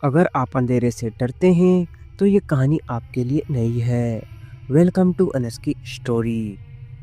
अगर आप अंधेरे से डरते हैं तो ये कहानी आपके लिए नहीं है। वेलकम टू अनस्की स्टोरी।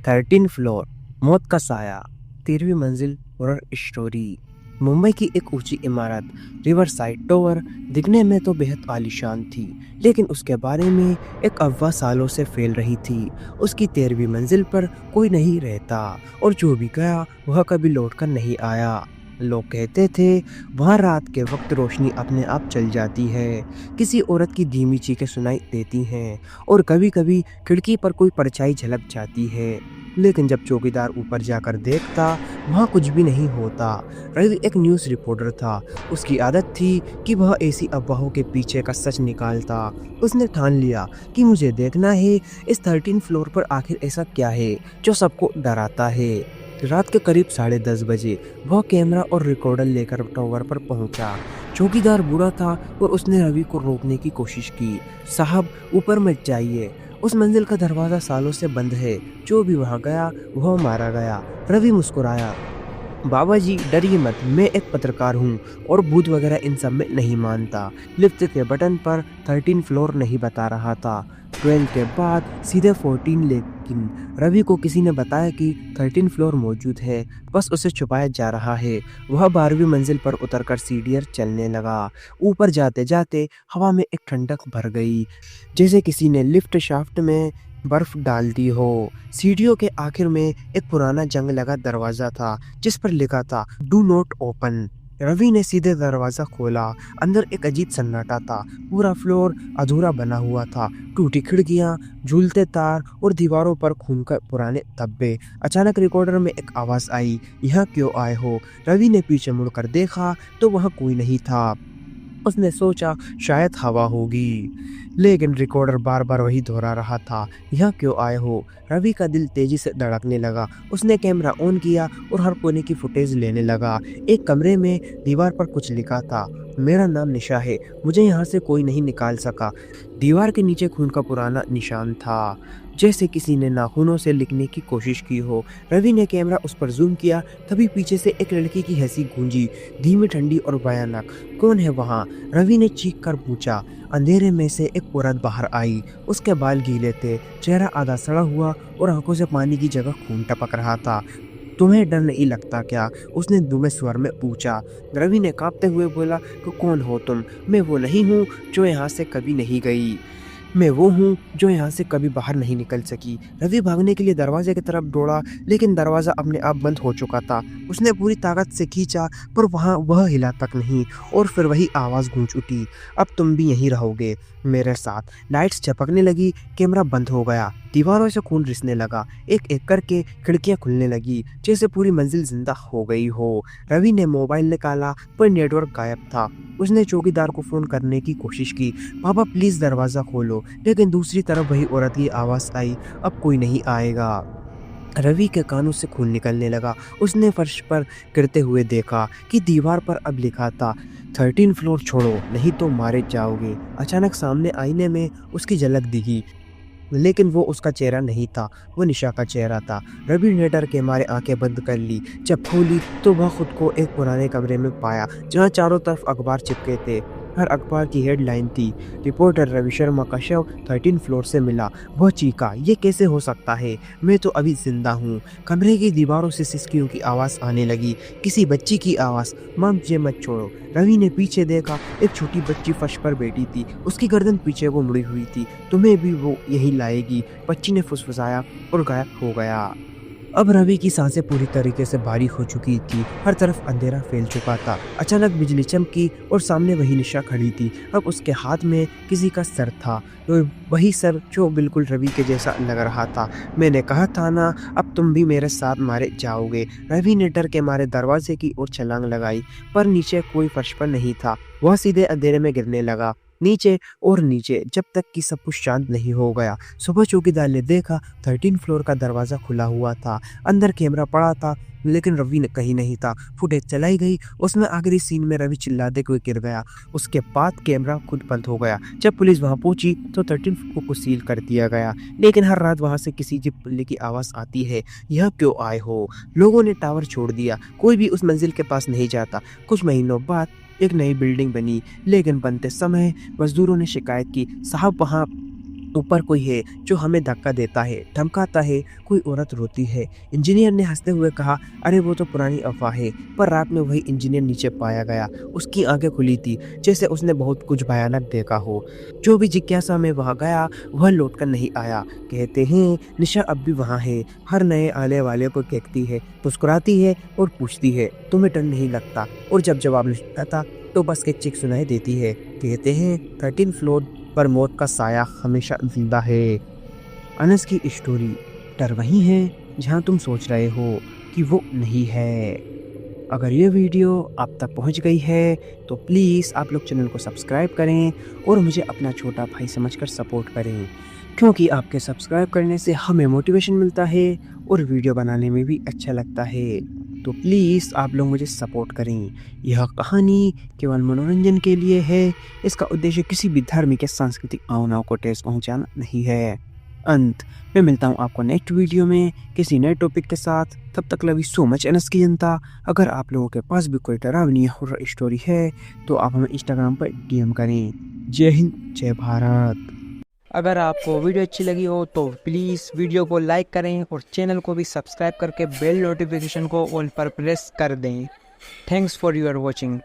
13 फ्लोर, मौत का साया, 13वीं मंजिल, हॉरर स्टोरी। मुंबई की एक ऊंची इमारत रिवर साइड टावर दिखने में तो बेहद आलीशान थी, लेकिन उसके बारे में एक अफवाह सालों से फैल रही थी। उसकी 13वीं मंजिल पर कोई नहीं रहता और जो भी गया वह कभी लौटकर नहीं आया। लोग कहते थे वहाँ रात के वक्त रोशनी अपने आप चल जाती है, किसी औरत की धीमी चीखें सुनाई देती हैं और कभी कभी खिड़की पर कोई परछाई झलक जाती है। लेकिन जब चौकीदार ऊपर जाकर देखता वहाँ कुछ भी नहीं होता। रवि एक न्यूज़ रिपोर्टर था। उसकी आदत थी कि वह ऐसी अफवाहों के पीछे का सच निकालता। उसने ठान लिया कि मुझे देखना है इस 13 फ्लोर पर आखिर ऐसा क्या है जो सबको डराता है। रात के करीब 10:30 बजे वह कैमरा और रिकॉर्डर लेकर टावर पर पहुंचा। चौकीदार बूढ़ा था और उसने रवि को रोकने की कोशिश की। साहब, ऊपर मत जाइए, उस मंजिल का दरवाज़ा सालों से बंद है, जो भी वहां गया वह मारा गया। रवि मुस्कुराया। बाबा जी डरिए मत, मैं एक पत्रकार हूँ और भूत वगैरह इन सब में नहीं मानता। लिफ्ट के बटन पर 13 फ्लोर नहीं बता रहा था, 12 के बाद सीधे 14। लेकिन रवि को किसी ने बताया कि 13 फ्लोर मौजूद है, बस उसे छुपाया जा रहा है। वह 12वीं मंजिल पर उतरकर सीढ़ियाँ चलने लगा। ऊपर जाते जाते हवा में एक ठंडक भर गई, जैसे किसी ने लिफ्ट शाफ्ट में बर्फ डाल दी हो। सीढ़ियों के आखिर में एक पुराना जंग लगा दरवाजा था जिस पर लिखा था डू नॉट ओपन। रवि ने सीधे दरवाजा खोला। अंदर एक अजीब सन्नाटा था। पूरा फ्लोर अधूरा बना हुआ था, टूटी खिड़कियां, झूलते तार और दीवारों पर खून का पुराने धब्बे। अचानक रिकॉर्डर में एक आवाज आई, यहाँ क्यों आए हो? रवि ने पीछे मुड़कर देखा तो वहाँ कोई नहीं था। उसने सोचा शायद हवा होगी, लेकिन रिकॉर्डर बार बार वही दोहरा रहा था, यहाँ क्यों आए हो? रवि का दिल तेजी से धड़कने लगा। उसने कैमरा ऑन किया और हर कोने की फुटेज लेने लगा। एक कमरे में दीवार पर कुछ लिखा था, मेरा नाम निशा है, मुझे यहाँ से कोई नहीं निकाल सका। दीवार के नीचे खून का पुराना निशान था, जैसे किसी ने नाखूनों से लिखने की कोशिश की हो। रवि ने कैमरा उस पर जूम किया, तभी पीछे से एक लड़की की हंसी गूंजी, धीमी, ठंडी और भयानक। कौन है वहाँ? रवि ने चीख कर पूछा। अंधेरे में से एक औरत बाहर आई। उसके बाल गीले थे, चेहरा आधा सड़ा हुआ और आंखों से पानी की जगह खून टपक रहा था। तुम्हें डर नहीं लगता क्या? उसने धीमे स्वर में पूछा। रवि ने कांपते हुए बोला, तो कौन हो तुम? मैं वो नहीं हूँ जो यहाँ से कभी नहीं गई, मैं वो हूँ जो यहाँ से कभी बाहर नहीं निकल सकी। रवि भागने के लिए दरवाजे की तरफ दौड़ा, लेकिन दरवाज़ा अपने आप बंद हो चुका था। उसने पूरी ताकत से खींचा, पर वहाँ वह हिला तक नहीं। और फिर वही आवाज़ गूंज उठी, अब तुम भी यहीं रहोगे मेरे साथ। लाइट्स झपकने लगी, कैमरा बंद हो गया, दीवारों से खून रिसने लगा। एक एक करके खिड़कियां खुलने लगी, जैसे पूरी मंजिल जिंदा हो गई हो। रवि ने मोबाइल निकाला, पर नेटवर्क गायब था। उसने चौकीदार को फोन करने की कोशिश की, पापा प्लीज दरवाजा खोलो। लेकिन दूसरी तरफ वही औरत की आवाज आई, अब कोई नहीं आएगा। रवि के कानों से खून निकलने लगा। उसने फर्श पर गिरते हुए देखा कि दीवार पर अब लिखा था, 13 फ्लोर छोड़ो नहीं तो मारे जाओगे। अचानक सामने आईने में उसकी झलक दिखी, लेकिन वो उसका चेहरा नहीं था, वो निशा का चेहरा था। रवि ने डर के मारे आंखें बंद कर ली। जब खोली तो वह खुद को एक पुराने कमरे में पाया, जहाँ चारों तरफ अखबार चिपके थे। हर अखबार की हेडलाइन थी, रिपोर्टर रवि शर्मा का शव 13 फ्लोर से मिला। वह चीखा, ये कैसे हो सकता है? मैं तो अभी जिंदा हूँ। कमरे की दीवारों से सिसकियों की आवाज़ आने लगी, किसी बच्ची की आवाज़, मां मुझे मत छोड़ो। रवि ने पीछे देखा, एक छोटी बच्ची फर्श पर बैठी थी, उसकी गर्दन पीछे को मुड़ी हुई थी। तुम्हें भी वो यही लाएगी, बच्ची ने फुसफुसाया और गायब हो गया। अब रवि की सांसें पूरी तरीके से भारी हो चुकी थी, हर तरफ अंधेरा फैल चुका था। अचानक बिजली चमकी और सामने वही निशा खड़ी थी। अब उसके हाथ में किसी का सर था, तो वही सर जो बिल्कुल रवि के जैसा लग रहा था। मैंने कहा था ना, अब तुम भी मेरे साथ मारे जाओगे। रवि ने डर के मारे दरवाजे की ओर छलांग लगाई, पर नीचे कोई फर्श पर नहीं था। वह सीधे अंधेरे में गिरने लगा, नीचे और नीचे, जब तक कि सब कुछ शांत नहीं हो गया। सुबह चौकीदार ने देखा 13 फ्लोर का दरवाजा खुला हुआ था। अंदर कैमरा पड़ा था, लेकिन रवि ने कहीं नहीं था। फुटेज चलाई गई, उसमें आखिरी सीन में रवि चिल्लाते हुए गिर गया। उसके बाद कैमरा खुद बंद हो गया। जब पुलिस वहां पहुंची तो 13 फ्लोर को सील कर दिया गया, लेकिन हर रात वहां से किसी चिल्ले की आवाज आती है, यह क्यों आए हो? लोगों ने टावर छोड़ दिया, कोई भी उस मंजिल के पास नहीं जाता। कुछ महीनों बाद एक नई बिल्डिंग बनी, लेकिन बनते समय मजदूरों ने शिकायत की, साहब वहाँ ऊपर कोई है जो हमें धक्का देता है, धमकाता है, कोई औरत रोती है। इंजीनियर ने हंसते हुए कहा, अरे वो तो पुरानी अफवाह है। पर रात में वही इंजीनियर नीचे पाया गया। उसकी आंखें खुली थी, जैसे उसने बहुत कुछ भयानक देखा हो। जो भी जिज्ञासा में वहाँ गया वह लौटकर नहीं आया। कहते हैं निशा अब भी वहाँ है, हर नए आने वाले को देखती है, मुस्कुराती है और पूछती है, तुम्हें डर नहीं लगता? और जब जवाब नहीं आता तो बस एक चीख सुनाई देती है। कहते हैं 13 फ्लोर पर मौत का साया हमेशा जिंदा है। अनस की स्टोरी। डर वही है जहां तुम सोच रहे हो कि वो नहीं है। अगर ये वीडियो आप तक पहुंच गई है तो प्लीज़ आप लोग चैनल को सब्सक्राइब करें और मुझे अपना छोटा भाई समझकर सपोर्ट करें, क्योंकि आपके सब्सक्राइब करने से हमें मोटिवेशन मिलता है और वीडियो बनाने में भी अच्छा लगता है। तो प्लीज़ आप लोग मुझे सपोर्ट करें। यह कहानी केवल मनोरंजन के लिए है। इसका उद्देश्य किसी भी धार्मिक या सांस्कृतिक भावनाओं को ठेस पहुंचाना नहीं है। अंत मैं मिलता हूं आपको नेक्स्ट वीडियो में किसी नए टॉपिक के साथ। तब तक love you so much NS की जनता। अगर आप लोगों के पास भी कोई डरावनी हॉरर स्टोरी है तो आप हमें इंस्टाग्राम पर डीएम करें। जय हिंद, जय भारत। अगर आपको वीडियो अच्छी लगी हो तो प्लीज़ वीडियो को लाइक करें और चैनल को भी सब्सक्राइब करके बेल नोटिफिकेशन को ऑल पर प्रेस कर दें। Thanks for your watching.